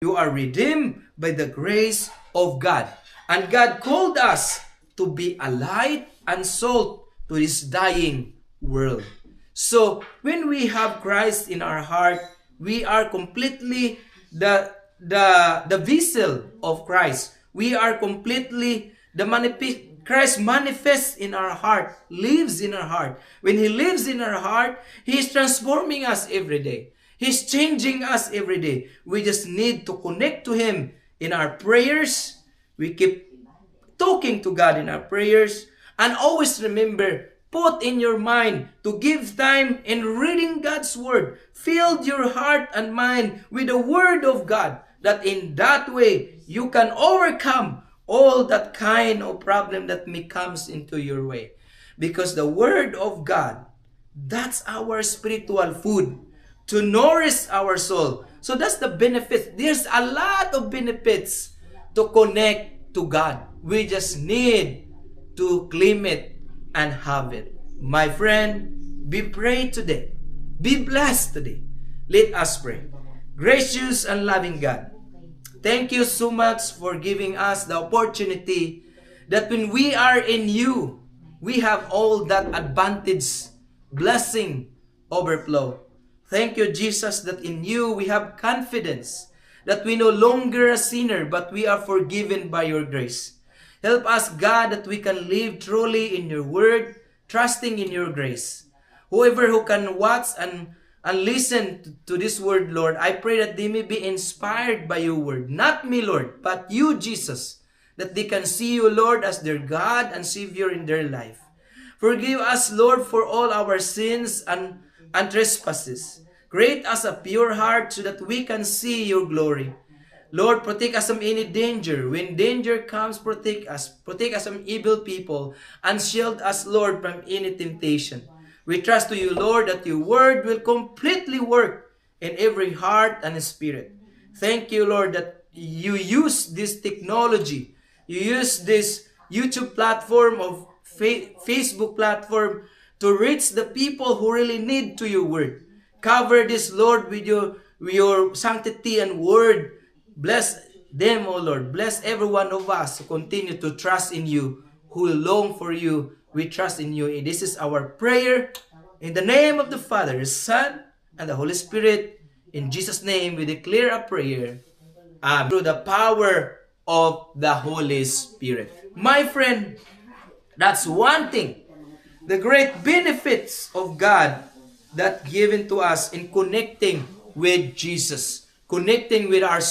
You are redeemed by the grace of God. And God called us to be a light and salt to this dying world. So, when we have Christ in our heart, we are completely the vessel of Christ. We are completely Christ manifests in our heart, lives in our heart. When He lives in our heart, He is transforming us every day. He's changing us every day. We just need to connect to Him in our prayers. We keep talking to God in our prayers. And always remember, put in your mind to give time in reading God's Word. Fill your heart and mind with the Word of God, that in that way, you can overcome all that kind of problem that may comes into your way. Because the Word of God, that's our spiritual food to nourish our soul. So that's the benefit. There's a lot of benefits to connect to God. We just need to claim it and have it. My friend, be prayed today. Be blessed today. Let us pray. Gracious and loving God, thank you so much for giving us the opportunity that when we are in you, we have all that advantage, blessing, overflow. Thank you, Jesus, that in you we have confidence that we no longer a sinner, but we are forgiven by your grace. Help us, God, that we can live truly in your word, trusting in your grace. Whoever who can watch and listen to this word, Lord, I pray that they may be inspired by your word. Not me, Lord, but you, Jesus, that they can see you, Lord, as their God and Savior in their life. Forgive us, Lord, for all our sins and trespasses. Create us a pure heart so that we can see your glory. Lord, protect us from any danger. When danger comes, protect us. Protect us from evil people and shield us, Lord, from any temptation. We trust to you, Lord, that your word will completely work in every heart and spirit. Thank you, Lord, that you use this technology. You use this YouTube platform of Facebook platform to reach the people who really need to your word. Cover this, Lord, with your sanctity and word. Bless them, O Lord. Bless every one of us who continue to trust in you, who long for you. We trust in you. And this is our prayer. In the name of the Father, the Son, and the Holy Spirit. In Jesus' name, we declare a prayer. Through the power of the Holy Spirit. My friend, that's one thing. The great benefits of God that given to us in connecting with Jesus. Connecting with our